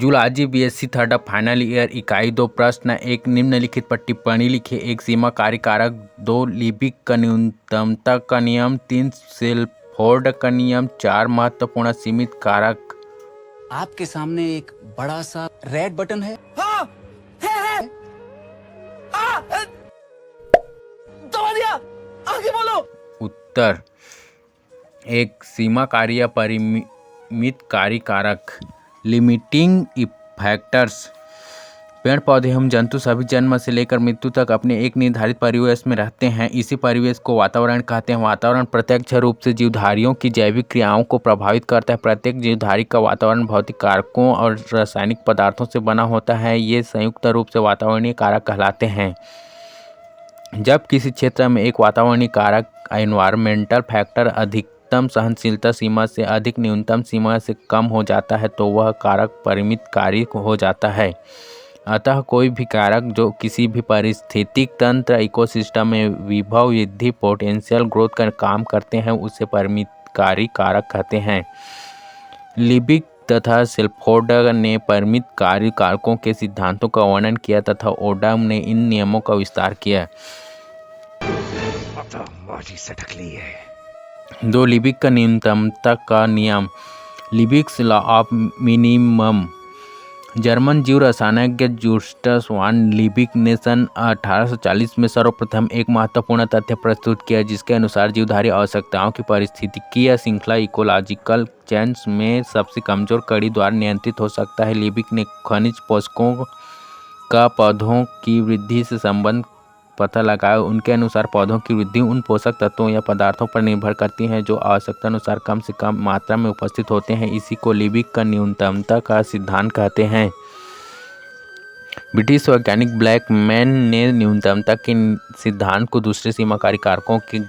Zoology BSc third final year इकाई 2 प्रश्न 1 निम्नलिखित पर टिप्पणी लिखिए। 1 सीमा कार्य कारक, 2 लीबिक का न्यूनतमता का नियम, 3 सेल्फोर्ड का नियम, 4 महत्वपूर्ण सीमित कारक। आपके सामने एक बड़ा सा रेड बटन है। हाँ, है। दबा दिया, आगे बोलो। उत्तर 1 सीमा कार्य या परिमित कार्य कारक। Limiting factors. पेड़ पौधे हम जंतु सभी जन्म से लेकर मृत्यु तक अपने एक निर्धारित परिवेश में रहते हैं। इसी परिवेश को वातावरण कहते हैं। वातावरण प्रत्यक्ष रूप से जीवधारियों की जैविक क्रियाओं को प्रभावित करता है। प्रत्येक जीवधारी का वातावरण भौतिक कारकों और रासायनिक पदार्थों से बना होता है। ये संयुक्त रूप से वातावरणीय कारक कहलाते हैं। जब किसी क्षेत्र में एक वातावरणीय कारक एनवायरमेंटल फैक्टर अधिकतम सहनशीलता सीमा से अधिक न्यूनतम सीमा से कम हो जाता है तो वह कारक परिमित कार्य हो जाता है। अतः कोई भी कारक जो किसी भी पारिस्थितिक तंत्र इकोसिस्टम में विभव वृद्धि पोटेंशियल ग्रोथ का काम करते हैं उसे परिमितकारी कारक कहते हैं। लिबिक तथा सेल्फोर्ड ने परिमित कार्य कारकों के सिद्धांतों का वर्णन किया तथा ओडम ने इन नियमों का विस्तार किया। 2 लिबिक का न्यूनतमता का नियम। लिबिक्स लॉ ऑफ मिनिमम। जर्मन जीव रसायनज्ञ जुस्टस वान लिबिक ने सन 1840 में सर्वप्रथम एक महत्वपूर्ण तथ्य प्रस्तुत किया जिसके अनुसार जीवधारी आवश्यकताओं की पारिस्थितिकीय श्रृंखला इकोलॉजिकल चेन्स में सबसे कमजोर कड़ी द्वारा नियंत्रित हो सकता है। लिबिक ने खनिज पोषकों का पौधों की वृद्धि से संबंध पता लगाया। उनके अनुसार पौधों की वृद्धि उन पोषक तत्वों या पदार्थों पर निर्भर करती है जो आवश्यकता अनुसार कम से कम मात्रा में उपस्थित होते हैं। इसी को लिबिक का न्यूनतमता का सिद्धांत कहते हैं। ब्रिटिश वैज्ञानिक ब्लैकमैन ने न्यूनतमता के सिद्धांत को दूसरे सीमाकारी कारकों के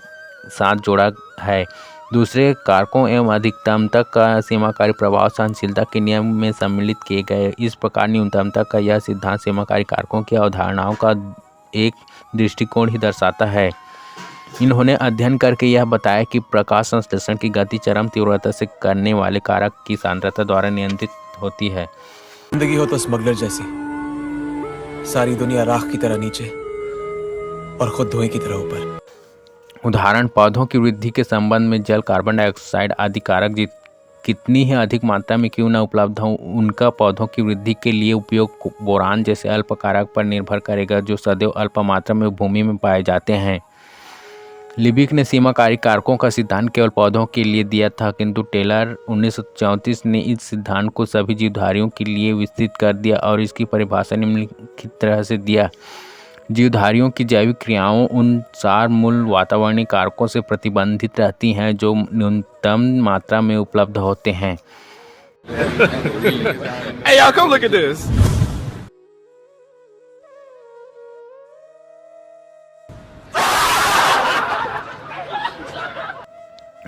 साथ जोड़ा है। दूसरे कारकों एवं अधिकतमता का सीमाकारी प्रभाव सहनशीलता के नियम में सम्मिलित किए गए। इस प्रकार न्यूनतमता का यह सिद्धांत सीमाकारी कारकों की अवधारणाओं का एक दृष्टिकोण ही दर्शाता है। इन्होंने अध्ययन करके यह बताया कि प्रकाश संश्लेषण की गति चरम तीव्रता से करने वाले कारक की सांद्रता द्वारा नियंत्रित होती है। जिंदगी हो तो स्मगलर जैसी, सारी दुनिया राख की तरह नीचे और खुद धुएं की तरह ऊपर। उदाहरण पौधों की वृद्धि के संबंध में जल, कार्बन डाइऑक्साइड आदि कारक कितनी ही अधिक मात्रा में क्यों न उपलब्ध हो, उनका पौधों की वृद्धि के लिए उपयोग बोरान जैसे अल्प कारक पर निर्भर करेगा जो सदैव अल्प मात्रा में भूमि में पाए जाते हैं। लिबिक ने सीमाकारी कारकों का सिद्धांत केवल पौधों के लिए दिया था किंतु टेलर 1934 ने इस सिद्धांत को सभी जीवधारियों के लिए विस्तृत कर दिया और इसकी परिभाषा निम्नलिखित तरह से दिया। जीवधारियों की जैविक क्रियाओं उन 4 मूल वातावरणीय कारकों से प्रतिबंधित रहती हैं जो न्यूनतम मात्रा में उपलब्ध होते हैं। Hey, y'all, come look at this.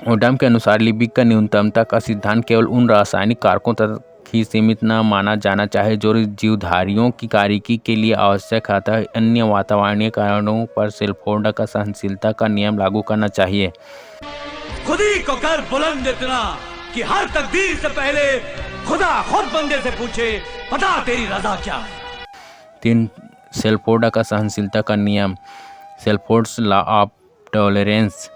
Odum के अनुसार लिबिक का न्यूनतमता का सिद्धांत केवल उन रासायनिक कारकों तक ही सीमित न माना जाना चाहिए जो जीवधारियों की कार्यकी के लिए आवश्यक है। अन्य वातावरणीय कारणों पर सेल्फोर्ड का सहनशीलता का नियम लागू करना चाहिए। खुदी को कर बुलंद इतना कि हर तकदीर से पहले खुदा खुद बंदे से पूछे बता तेरी रजा क्या है। 3 सेल्फोर्ड का सहनशीलता का नियम। सेल्फोर्ड्स लॉ ऑफ टॉलरेंस।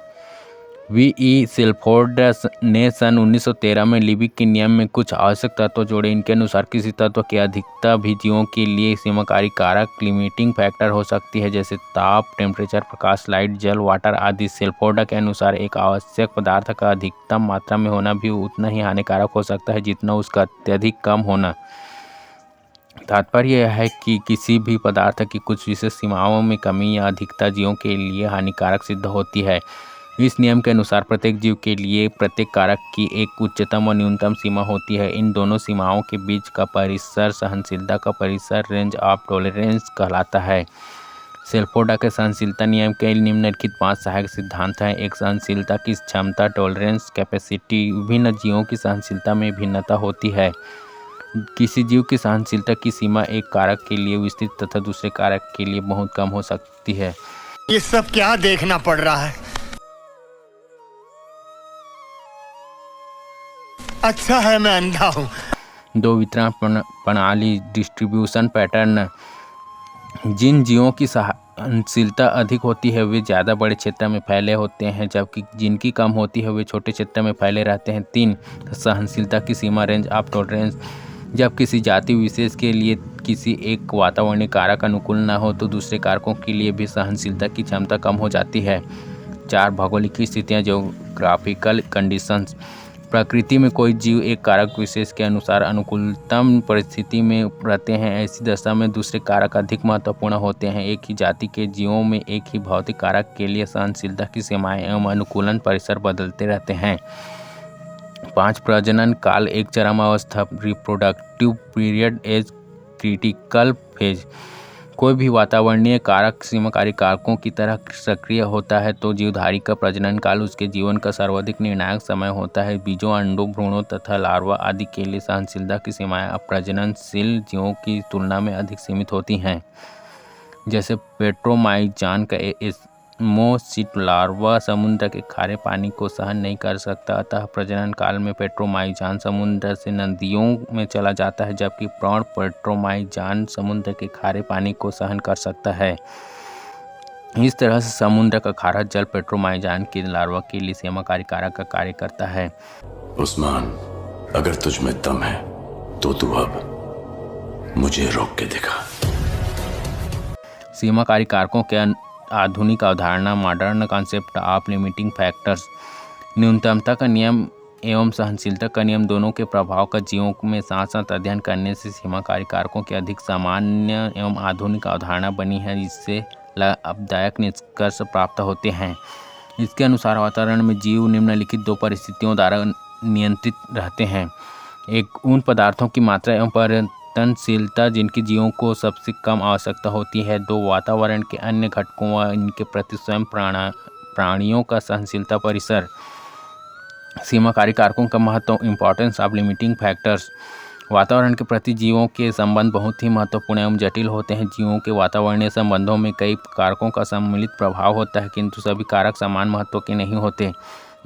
वी.ई. सेल्फोर्ड ने सन 1913 में लिबिक के नियम में कुछ आवश्यक तत्व जोड़े। इनके अनुसार किसी तत्व की अधिकता भी जीवों के लिए सीमाकारी कारक लिमिटिंग फैक्टर हो सकती है जैसे ताप, टेम्परेचर, प्रकाश, लाइट, जल, वाटर आदि। सेल्फोर्ड के अनुसार एक आवश्यक पदार्थ का अधिकतम मात्रा में होना भी उतना ही हानिकारक हो सकता है जितना उसका अत्यधिक कम होना। तात्पर्य यह है कि किसी भी पदार्थ की कुछ विशेष सीमाओं में कमी या अधिकता जीवों के लिए हानिकारक सिद्ध होती है। इस नियम के अनुसार प्रत्येक जीव के लिए प्रत्येक कारक की एक उच्चतम और न्यूनतम सीमा होती है। इन दोनों सीमाओं के बीच का परिसर सहनशीलता का परिसर रेंज ऑफ टॉलरेंस कहलाता है। सेल्फोर्ड के सहनशीलता नियम के निम्नलिखित 5 सहायक सिद्धांत हैं। 1 सहनशीलता की क्षमता टॉलरेंस कैपेसिटी। विभिन्न जीवों की सहनशीलता में भिन्नता होती है। किसी जीव की सहनशीलता की सीमा एक कारक के लिए विस्तृत तथा दूसरे कारक के लिए बहुत कम हो सकती है। ये सब क्या देखना पड़ रहा है? अच्छा है मैं अंधा हूँ। दो वितरण प्रणाली डिस्ट्रीब्यूशन पैटर्न। जिन जीवों की सहनशीलता अधिक होती है वे ज़्यादा बड़े क्षेत्र में फैले होते हैं, जबकि जिनकी कम होती है वे छोटे क्षेत्र में फैले रहते हैं। 3. सहनशीलता की सीमा रेंज ऑफ टॉलरेंस। जब किसी जाति विशेष के लिए किसी एक वातावरणीय कारक अनुकूल न हो तो दूसरे कारकों के लिए भी सहनशीलता की क्षमता कम हो जाती है। 4. भौगोलिक स्थितियाँ ज्योग्राफिकल कंडीशंस। प्रकृति में कोई जीव एक कारक विशेष के अनुसार अनुकूलतम परिस्थिति में रहते हैं। ऐसी दशा में दूसरे कारक अधिक महत्वपूर्ण होते हैं। एक ही जाति के जीवों में एक ही भौतिक कारक के लिए सहनशीलता की सीमाएं एवं अनुकूलन परिसर बदलते रहते हैं। 5. प्रजनन काल एक चरम अवस्था। Reproductive period as critical phase. कोई भी वातावरणीय कारक सीमाकारी कारकों की तरह सक्रिय होता है तो जीवधारी का प्रजनन काल उसके जीवन का सर्वाधिक निर्णायक समय होता है। बीजों, अंडों, भ्रूणों तथा लार्वा आदि के लिए सहनशीलता की सीमाएं अप्रजननशील जीवों की तुलना में अधिक सीमित होती हैं। जैसे पेट्रोमाइजान का एस्मोसिट लार्वा समुद्र के खारे पानी को सहन नहीं कर सकता, अतः प्रजनन काल में पेट्रोमाइजान समुद्र से नदियों में चला जाता है, जबकि प्रौढ़ पेट्रोमाइजान समुद्र के खारे पानी को सहन कर सकता है। इस तरह से समुद्र का खारा जल पेट्रोमाइजान के लार्वा के लिए सीमाकारी कारक का कार्य करता है। उस्मान, अगर तुझ में दम है तो तू अब मुझे रोक के दिखा। सीमाकारी कारकों के आधुनिक अवधारणा modern concept of limiting factors. न्यूनतमता का नियम एवं सहनशीलता का नियम दोनों के प्रभाव का जीवों में साथ साथ अध्ययन करने से सीमाकारी कारकों के अधिक सामान्य एवं आधुनिक अवधारणा बनी है, जिससे लाभदायक निष्कर्ष प्राप्त होते हैं। इसके अनुसार वातावरण में जीव निम्नलिखित 2 परिस्थितियों द्वारा नियंत्रित रहते हैं। एक, उन पदार्थों की मात्रा एवं परिवर्तनशीलता जिनकी जीवों को सबसे कम आवश्यकता होती है। 2, वातावरण के अन्य घटकों व इनके प्रति स्वयं प्राणियों का सहनशीलता परिसर। सीमाकारी कारकों का महत्व, इंपॉर्टेंस ऑफ लिमिटिंग फैक्टर्स। वातावरण के प्रति जीवों के संबंध बहुत ही महत्वपूर्ण एवं जटिल होते हैं। जीवों के वातावरणीय संबंधों में कई कारकों का सम्मिलित प्रभाव होता है, किंतु सभी कारक समान महत्व के नहीं होते।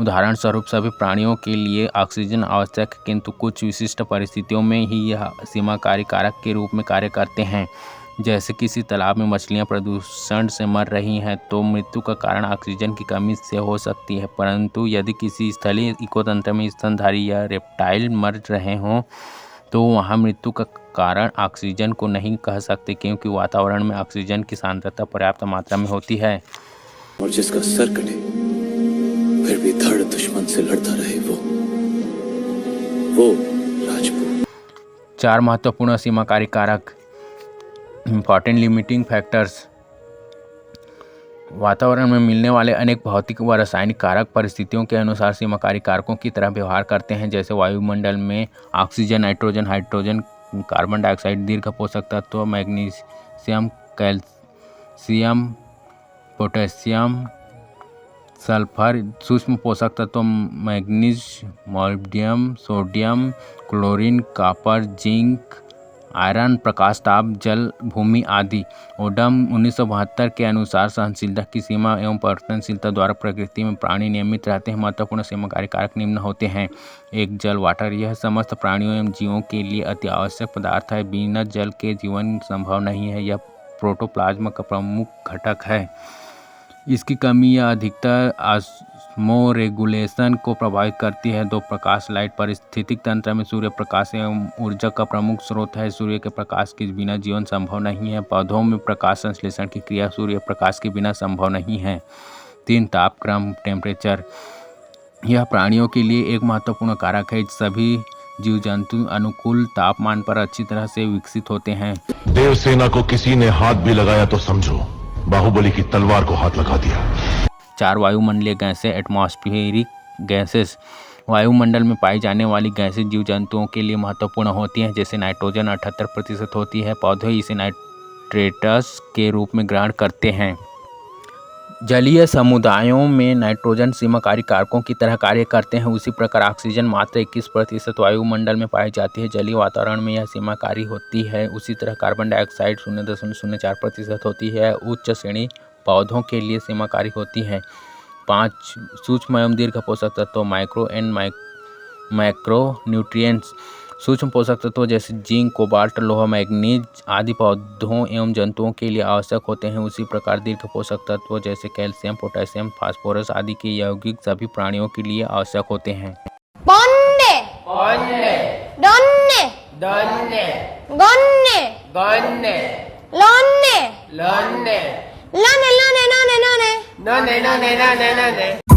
उदाहरण स्वरूप सभी प्राणियों के लिए ऑक्सीजन आवश्यक है, किंतु कुछ विशिष्ट परिस्थितियों में ही यह सीमाकारी कारक के रूप में कार्य करते हैं। जैसे किसी तालाब में मछलियां प्रदूषण से मर रही हैं तो मृत्यु का कारण ऑक्सीजन की कमी से हो सकती है, परंतु यदि किसी स्थलीय इकोतंत्र में स्तनधारी या रेप्टाइल मर रहे हों तो वहाँ मृत्यु का कारण ऑक्सीजन को नहीं कह सकते, क्योंकि वातावरण में ऑक्सीजन की सांद्रता पर्याप्त मात्रा में होती है। और जिसका सर कटे फिर भी धड़ दुश्मन से लड़ता रहे वो राजपूत। 4 महत्वपूर्ण सीमाकारी कारक, इंपॉर्टेंट लिमिटिंग फैक्टर्स। वातावरण में मिलने वाले अनेक भौतिक व रासायनिक कारक परिस्थितियों के अनुसार सीमाकारी कारकों की तरह व्यवहार करते हैं। जैसे वायुमंडल में oxygen, nitrogen, hydrogen, carbon dioxide, दीर्घ पोषक तत्व, मैग्नीशियम, कैल्शियम, पोटेशियम, सल्फर, सूक्ष्म पोषक तत्व manganese, molybdenum, sodium, chlorine, copper, zinc, iron, प्रकाश ताप, जल, भूमि आदि। ओडम 1972 के अनुसार सहनशीलता की सीमा एवं परिवर्तनशीलता द्वारा प्रकृति में प्राणी नियमित रहते हैं। महत्वपूर्ण सीमाकारी कारक निम्न होते हैं। 1, जल, वाटर। यह समस्त प्राणियों एवं जीवों के लिए अति आवश्यक पदार्थ है। बिना जल के जीवन संभव नहीं है। यह प्रोटोप्लाज्म का प्रमुख घटक है। इसकी कमी या अधिकता ऑस्मोरेगुलेशन को प्रभावित करती है। 2, प्रकाश, लाइट। पारिस्थितिक तंत्र में सूर्य प्रकाश एवं ऊर्जा का प्रमुख स्रोत है। सूर्य के प्रकाश के बिना जीवन संभव नहीं है। पौधों में प्रकाश संश्लेषण की क्रिया सूर्य प्रकाश के बिना संभव नहीं है। 3, तापक्रम, टेम्परेचर। यह प्राणियों के लिए एक महत्वपूर्ण कारक है। सभी जीव जंतु अनुकूल तापमान पर अच्छी तरह से विकसित होते हैं। देवसेना को किसी ने हाथ भी लगाया तो समझो बाहुबली की तलवार को हाथ लगा दिया। 4, वायुमंडलीय गैसें, एटमॉस्फेरिक गैसेस। वायुमंडल में पाई जाने वाली गैसें जीव जंतुओं के लिए महत्वपूर्ण होती हैं। जैसे नाइट्रोजन 78% होती है। पौधे इसे नाइट्रेटस के रूप में ग्रहण करते हैं। जलीय समुदायों में नाइट्रोजन सीमाकारी कारकों की तरह कार्य करते हैं। उसी प्रकार ऑक्सीजन मात्र 21% वायुमंडल में पाई जाती है। जलीय वातावरण में यह सीमाकारी होती है। उसी तरह कार्बन डाइऑक्साइड 0.04% होती है। उच्च श्रेणी पौधों के लिए सीमाकारी होती है। 5, सूक्ष्म एवं दीर्घ पोषक तत्व, माइक्रो एंड मैक्रो न्यूट्रिएंट्स। सूक्ष्म पोषक तत्व जैसे जिंक, कोबाल्ट, लोहा, मैग्नीज आदि पौधों एवं जंतुओं के लिए आवश्यक होते हैं। उसी प्रकार दीर्घ पोषक तत्व जैसे कैल्शियम, पोटेशियम, फास्फोरस आदि के यौगिक सभी प्राणियों के लिए आवश्यक होते हैं। ponde, donne, gonne, lonne, lone,